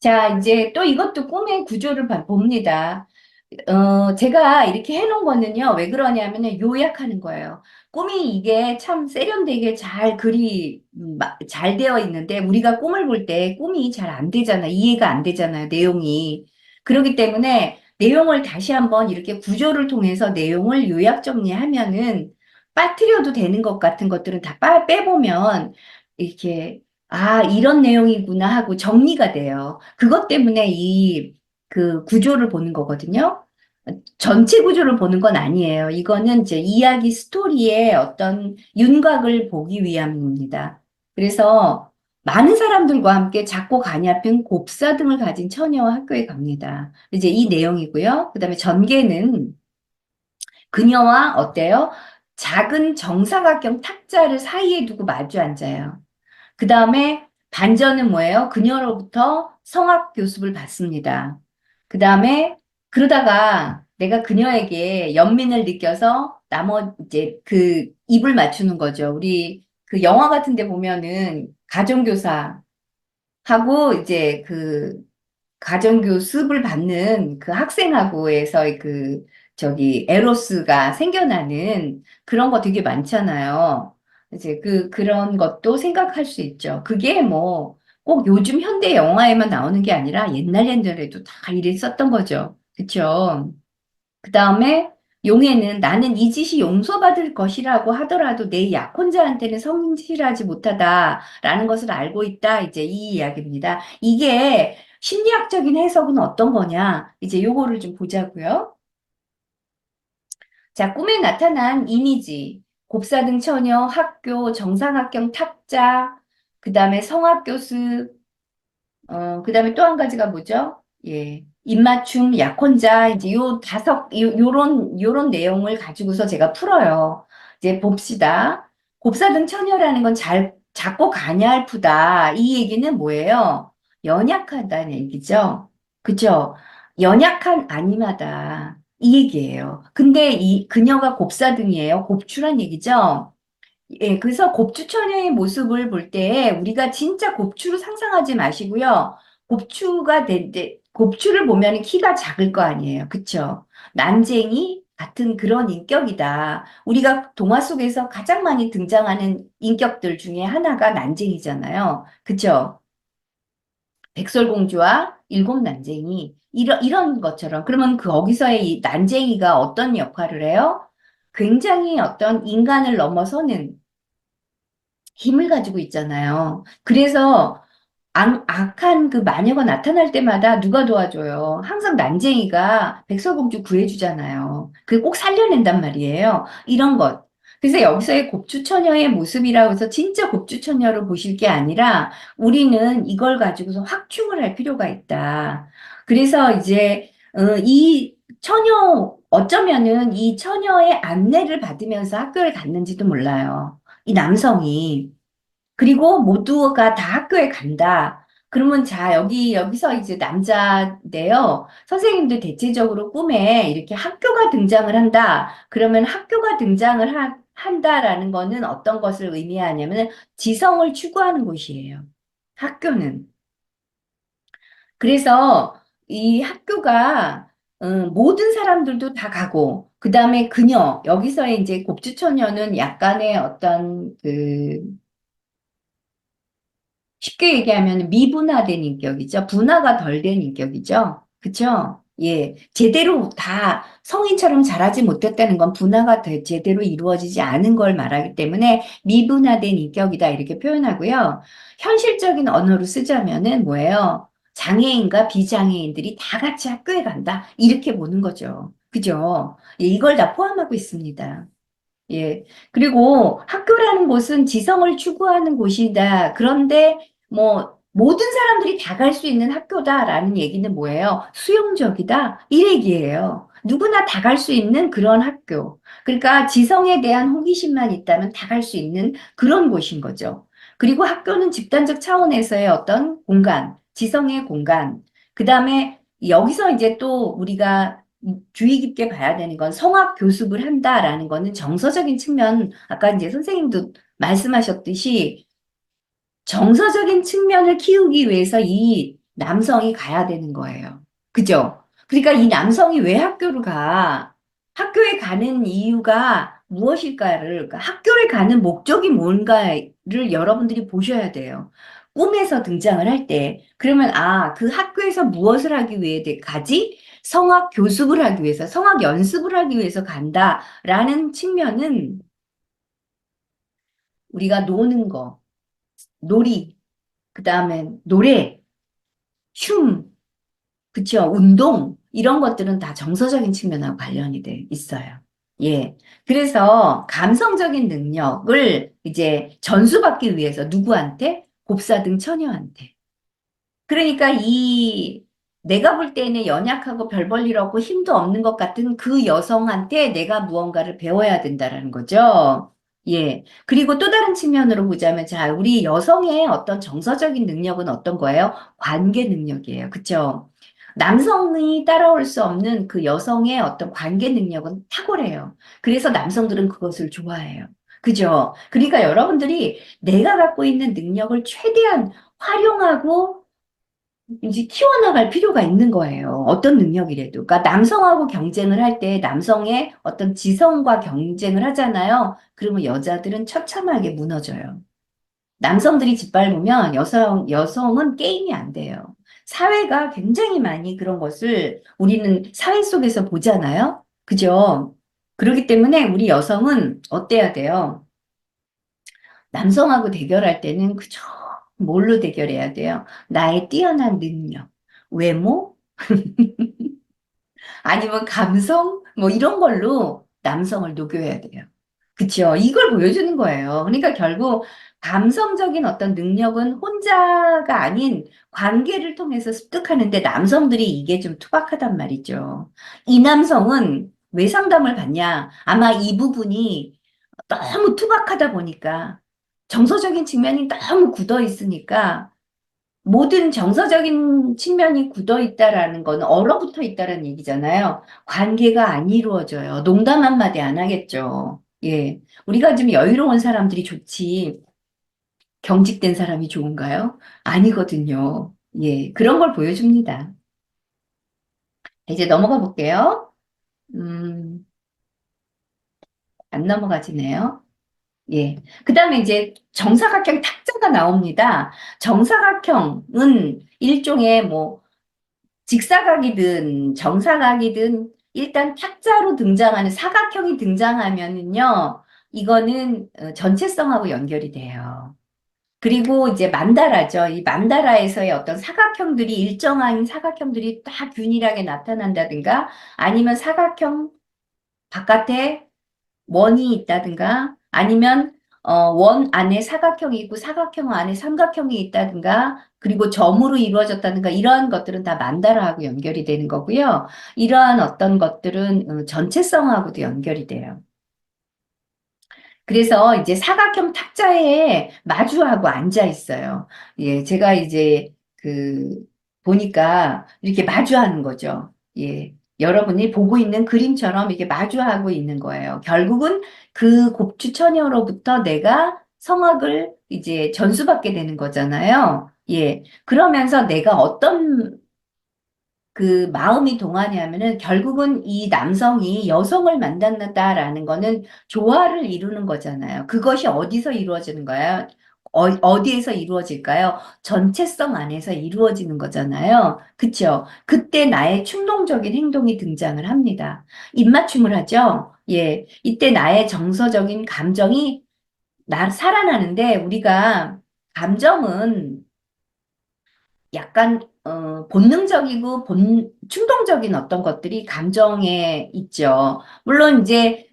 자, 이제 또 이것도 꿈의 구조를 봅니다. 제가 이렇게 해놓은 거는요, 왜 그러냐면은 요약하는 거예요. 꿈이 이게 참 세련되게 잘 되어 있는데, 우리가 꿈을 볼 때 꿈이 잘 안 되잖아. 이해가 안 되잖아요, 내용이. 그렇기 때문에 내용을 다시 한번 이렇게 구조를 통해서 내용을 요약 정리하면은 빠뜨려도 되는 것 같은 것들은 다 빼보면 이렇게 이런 내용이구나 하고 정리가 돼요. 그것 때문에 그 구조를 보는 거거든요. 전체 구조를 보는 건 아니에요. 이거는 이제 이야기 스토리의 어떤 윤곽을 보기 위함입니다. 그래서 많은 사람들과 함께 작고 가냘픈 곱사 등을 가진 처녀와 학교에 갑니다. 이제 이 내용이고요. 그다음에 전개는 그녀와 어때요? 작은 정사각형 탁자를 사이에 두고 마주 앉아요. 그 다음에 반전은 뭐예요? 그녀로부터 성악 교습을 받습니다. 그 다음에 그러다가 내가 그녀에게 연민을 느껴서 이제 그 입을 맞추는 거죠. 우리 그 영화 같은 데 보면은 가정교사하고 이제 그 가정교습을 받는 그 학생하고에서 저기 에로스가 생겨나는 그런 거 되게 많잖아요. 이제 그런 것도 생각할 수 있죠. 그게 뭐 꼭 요즘 현대 영화에만 나오는 게 아니라 옛날 옛날에도 다 이랬었던 거죠. 그쵸? 그 다음에 용해는 나는 이 짓이 용서받을 것이라고 하더라도 내 약혼자한테는 성실하지 못하다라는 것을 알고 있다. 이제 이 이야기입니다. 이게 심리학적인 해석은 어떤 거냐? 이제 요거를 좀 보자고요. 자, 꿈에 나타난 이미지, 곱사등 처녀, 학교, 정상학경 탁자, 그 다음에 성악교수, 그 다음에 또 한 가지가 뭐죠? 예. 입맞춤, 약혼자, 이제 요런 내용을 가지고서 제가 풀어요. 이제 봅시다. 곱사등 처녀라는 건 작고 가냘프다. 이 얘기는 뭐예요? 연약하다는 얘기죠. 그죠? 연약한 아니마다. 이 얘기예요. 근데 그녀가 곱사등이에요. 곱추란 얘기죠. 예, 그래서 곱추처녀의 모습을 볼 때 우리가 진짜 곱추로 상상하지 마시고요. 곱추를 보면 키가 작을 거 아니에요. 그쵸? 난쟁이 같은 그런 인격이다. 우리가 동화 속에서 가장 많이 등장하는 인격들 중에 하나가 난쟁이잖아요. 그쵸? 백설공주와 일곱 난쟁이. 이런 것처럼. 그러면 거기서의 이 난쟁이가 어떤 역할을 해요? 굉장히 어떤 인간을 넘어서는 힘을 가지고 있잖아요. 그래서 악한 그 마녀가 나타날 때마다 누가 도와줘요? 항상 난쟁이가 백설공주 구해주잖아요. 그 꼭 살려낸단 말이에요. 이런 것. 그래서 여기서의 곱추처녀의 모습이라고 해서 진짜 곱추처녀로 보실 게 아니라 우리는 이걸 가지고서 확충을 할 필요가 있다. 그래서 이제 이 어쩌면은 이 처녀의 안내를 받으면서 학교를 갔는지도 몰라요. 이 남성이. 그리고 모두가 다 학교에 간다. 그러면 자, 여기서 이제 남자인데요. 선생님들 대체적으로 꿈에 이렇게 학교가 등장을 한다. 그러면 학교가 한다라는 거는 어떤 것을 의미하냐면 지성을 추구하는 곳이에요. 학교는. 그래서 이 학교가 모든 사람들도 다 가고, 그 다음에 여기서의 이제 곱주처녀는 약간의 어떤 쉽게 얘기하면 미분화된 인격이죠. 분화가 덜 된 인격이죠. 그쵸? 예. 제대로 다 성인처럼 자라지 못했다는 건 제대로 이루어지지 않은 걸 말하기 때문에 미분화된 인격이다 이렇게 표현하고요. 현실적인 언어로 쓰자면은 뭐예요? 장애인과 비장애인들이 다 같이 학교에 간다. 이렇게 보는 거죠. 그죠? 예, 이걸 다 포함하고 있습니다. 예. 그리고 학교라는 곳은 지성을 추구하는 곳이다. 그런데 뭐 모든 사람들이 다 갈 수 있는 학교다라는 얘기는 뭐예요? 수용적이다. 이 얘기예요. 누구나 다 갈 수 있는 그런 학교. 그러니까 지성에 대한 호기심만 있다면 다 갈 수 있는 그런 곳인 거죠. 그리고 학교는 집단적 차원에서의 어떤 공간, 지성의 공간. 그다음에 여기서 이제 또 우리가 주의 깊게 봐야 되는 건 성악 교습을 한다라는 거는 정서적인 측면, 아까 이제 선생님도 말씀하셨듯이 정서적인 측면을 키우기 위해서 이 남성이 가야 되는 거예요. 그죠? 그러니까 이 남성이 왜 학교를 가? 학교에 가는 이유가 무엇일까를, 그러니까 학교에 가는 목적이 뭔가를 여러분들이 보셔야 돼요. 꿈에서 등장을 할 때. 그러면, 아, 그 학교에서 무엇을 하기 위해 가지? 성악 교습을 하기 위해서, 성악 연습을 하기 위해서 간다라는 측면은 우리가 노는 거, 놀이, 그 다음에 노래, 춤, 그쵸? 운동, 이런 것들은 다 정서적인 측면하고 관련이 돼 있어요. 예. 그래서 감성적인 능력을 이제 전수받기 위해서 누구한테? 곱사등 처녀한테. 그러니까 이 내가 볼 때는 연약하고 별 볼 일 없고 힘도 없는 것 같은 그 여성한테 내가 무언가를 배워야 된다라는 거죠. 예. 그리고 또 다른 측면으로 보자면, 자, 우리 여성의 어떤 정서적인 능력은 어떤 거예요? 관계 능력이에요. 그쵸? 남성이 따라올 수 없는 그 여성의 어떤 관계 능력은 탁월해요. 그래서 남성들은 그것을 좋아해요. 그죠? 그러니까 여러분들이 내가 갖고 있는 능력을 최대한 활용하고 이제 키워나갈 필요가 있는 거예요. 어떤 능력이라도. 그러니까 남성하고 경쟁을 할 때 남성의 어떤 지성과 경쟁을 하잖아요. 그러면 여자들은 처참하게 무너져요. 남성들이 짓밟으면 여성은 게임이 안 돼요. 사회가 굉장히 많이 그런 것을 우리는 사회 속에서 보잖아요. 그죠? 그렇기 때문에 우리 여성은 어때야 돼요? 남성하고 대결할 때는 그저 뭘로 대결해야 돼요? 나의 뛰어난 능력, 외모, 아니면 감성, 뭐 이런 걸로 남성을 녹여야 돼요. 그쵸? 이걸 보여주는 거예요. 그러니까 결국 감성적인 어떤 능력은 혼자가 아닌 관계를 통해서 습득하는데 남성들이 이게 좀 투박하단 말이죠. 이 남성은 왜 상담을 받냐? 아마 이 부분이 너무 투박하다 보니까 정서적인 측면이 너무 굳어 있으니까 모든 정서적인 측면이 굳어 있다라는 건 얼어붙어 있다라는 얘기잖아요. 관계가 안 이루어져요. 농담 한마디 안 하겠죠. 예. 우리가 좀 여유로운 사람들이 좋지, 경직된 사람이 좋은가요? 아니거든요. 예. 그런 걸 보여줍니다. 이제 넘어가 볼게요. 음, 안 넘어가지네요. 예. 그 다음에 이제 정사각형 탁자가 나옵니다. 정사각형은 일종의 뭐 직사각이든 정사각이든 일단 탁자로 등장하는 사각형이 등장하면은요, 이거는 전체성하고 연결이 돼요. 그리고 이제 만다라죠. 이 만다라에서의 어떤 사각형들이 일정한 사각형들이 딱 균일하게 나타난다든가 아니면 사각형 바깥에 원이 있다든가 아니면 원 안에 사각형이 있고 사각형 안에 삼각형이 있다든가 그리고 점으로 이루어졌다든가 이러한 것들은 다 만다라하고 연결이 되는 거고요. 이러한 어떤 것들은 전체성하고도 연결이 돼요. 그래서 이제 사각형 탁자에 마주하고 앉아 있어요. 예, 제가 이제 그 보니까 이렇게 마주하는 거죠. 예. 여러분이 보고 있는 그림처럼 이렇게 마주하고 있는 거예요. 결국은 그 곡추처녀로부터 내가 성악을 이제 전수받게 되는 거잖아요. 예. 그러면서 내가 어떤 그 마음이 동하냐면은 결국은 이 남성이 여성을 만났다라는 거는 조화를 이루는 거잖아요. 그것이 어디서 이루어지는 거예요? 어디에서 이루어질까요? 전체성 안에서 이루어지는 거잖아요. 그쵸? 그때 나의 충동적인 행동이 등장을 합니다. 입맞춤을 하죠? 예. 이때 나의 정서적인 감정이 살아나는데 우리가 감정은 약간 본능적이고 충동적인 어떤 것들이 감정에 있죠. 물론 이제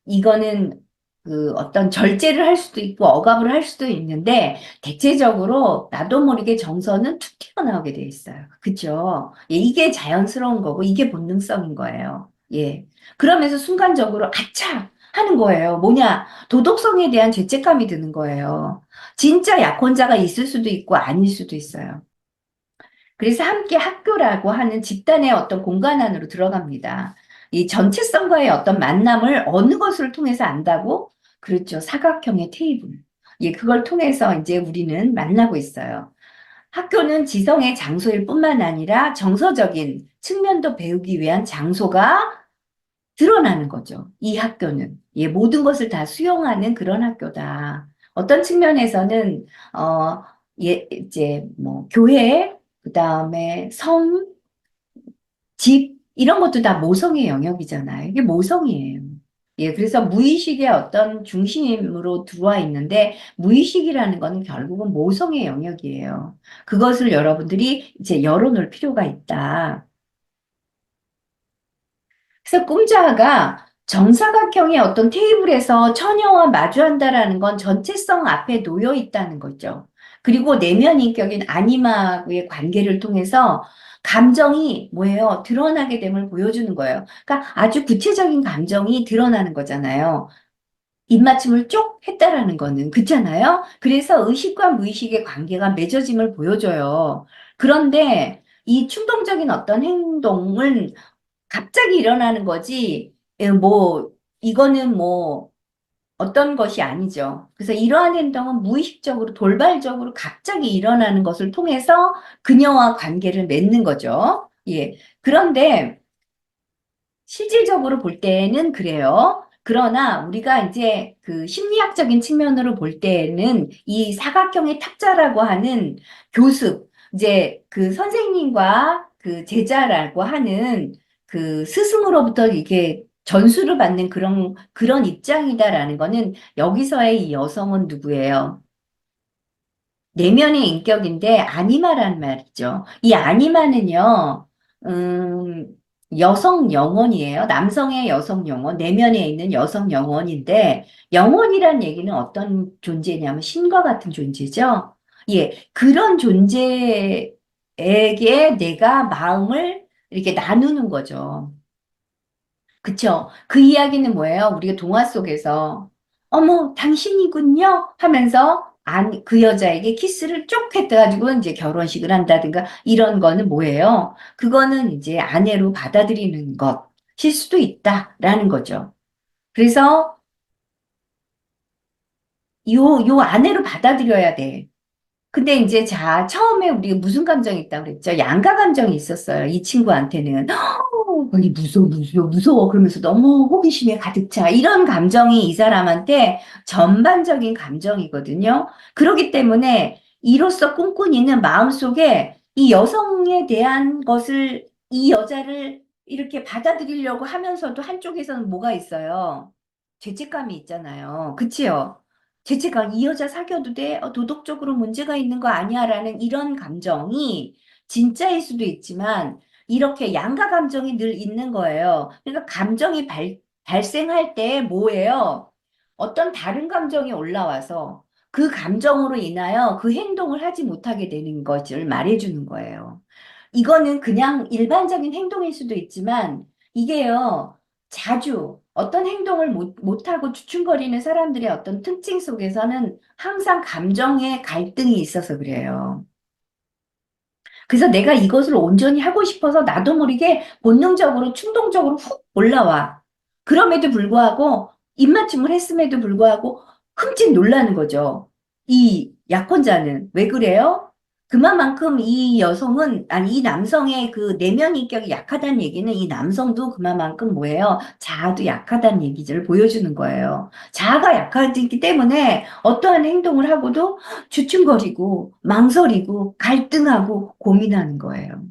이거는 그 어떤 절제를 할 수도 있고 억압을 할 수도 있는데 대체적으로 나도 모르게 정서는 툭 튀어나오게 돼 있어요. 그죠? 예, 이게 자연스러운 거고 이게 본능성인 거예요. 예. 그러면서 순간적으로 아차 하는 거예요. 뭐냐? 도덕성에 대한 죄책감이 드는 거예요. 진짜 약혼자가 있을 수도 있고 아닐 수도 있어요. 그래서 함께 학교라고 하는 집단의 어떤 공간 안으로 들어갑니다. 이 전체성과의 어떤 만남을 어느 것을 통해서 안다고? 그렇죠. 사각형의 테이블. 예, 그걸 통해서 이제 우리는 만나고 있어요. 학교는 지성의 장소일 뿐만 아니라 정서적인 측면도 배우기 위한 장소가 드러나는 거죠. 이 학교는. 예, 모든 것을 다 수용하는 그런 학교다. 어떤 측면에서는, 이제, 뭐, 교회, 그 다음에 성, 집, 이런 것도 다 모성의 영역이잖아요. 이게 모성이에요. 예, 그래서 무의식의 어떤 중심으로 들어와 있는데, 무의식이라는 건 결국은 모성의 영역이에요. 그것을 여러분들이 이제 열어놓을 필요가 있다. 그래서 꿈자가 정사각형의 어떤 테이블에서 처녀와 마주한다라는 건 전체성 앞에 놓여 있다는 거죠. 그리고 내면 인격인 아니마의 관계를 통해서 감정이 뭐예요? 드러나게 됨을 보여주는 거예요. 그러니까 아주 구체적인 감정이 드러나는 거잖아요. 입맞춤을 쪽 했다라는 거는 그렇잖아요. 그래서 의식과 무의식의 관계가 맺어짐을 보여줘요. 그런데 이 충동적인 어떤 행동은 갑자기 일어나는 거지, 뭐, 이거는 뭐, 어떤 것이 아니죠. 그래서 이러한 행동은 무의식적으로, 돌발적으로 갑자기 일어나는 것을 통해서 그녀와 관계를 맺는 거죠. 예. 그런데, 실질적으로 볼 때는 그래요. 그러나 우리가 이제 그 심리학적인 측면으로 볼 때는 이 사각형의 탁자라고 하는 교습, 이제 그 선생님과 그 제자라고 하는 그 스승으로부터 이게 전수를 받는 그런 입장이다라는 거는 여기서의 이 여성은 누구예요? 내면의 인격인데 아니마란 말이죠. 이 아니마는요, 음, 여성 영혼이에요. 남성의 여성 영혼, 내면에 있는 여성 영혼인데, 영혼이란 얘기는 어떤 존재냐면 신과 같은 존재죠. 예, 그런 존재에게 내가 마음을 이렇게 나누는 거죠. 그쵸? 그 이야기는 뭐예요? 우리가 동화 속에서 어머, 당신이군요 하면서 그 여자에게 키스를 쪽 해가지고 이제 결혼식을 한다든가 이런 거는 뭐예요? 그거는 이제 아내로 받아들이는 것일 수도 있다라는 거죠. 그래서 요 아내로 받아들여야 돼. 근데 이제 자, 처음에 우리가 무슨 감정이 있다고 그랬죠? 양가 감정이 있었어요. 이 친구한테는. 아니, 무서워, 무서워, 무서워. 그러면서 너무 호기심에 가득 차. 이런 감정이 이 사람한테 전반적인 감정이거든요. 그렇기 때문에 이로써 꿈꾸니는 마음속에 이 여성에 대한 것을, 이 여자를 이렇게 받아들이려고 하면서도 한쪽에서는 뭐가 있어요? 죄책감이 있잖아요. 그치요? 죄책감, 이 여자 사귀어도 돼? 도덕적으로 문제가 있는 거 아니야? 라는 이런 감정이 진짜일 수도 있지만, 이렇게 양가 감정이 늘 있는 거예요. 그러니까 감정이 발생할 때 뭐예요? 어떤 다른 감정이 올라와서 그 감정으로 인하여 그 행동을 하지 못하게 되는 것을 말해주는 거예요. 이거는 그냥 일반적인 행동일 수도 있지만 이게요, 자주 어떤 행동을 못하고 주춤거리는 사람들의 어떤 특징 속에서는 항상 감정의 갈등이 있어서 그래요. 그래서 내가 이것을 온전히 하고 싶어서 나도 모르게 본능적으로, 충동적으로 훅 올라와. 그럼에도 불구하고, 입맞춤을 했음에도 불구하고, 흠칫 놀라는 거죠. 이 약혼자는. 왜 그래요? 그만큼 이 여성은, 아니, 이 남성의 그 내면 인격이 약하다는 얘기는 이 남성도 그만큼 뭐예요? 자아도 약하다는 얘기를 보여주는 거예요. 자아가 약하기 때문에 어떠한 행동을 하고도 주춤거리고 망설이고 갈등하고 고민하는 거예요.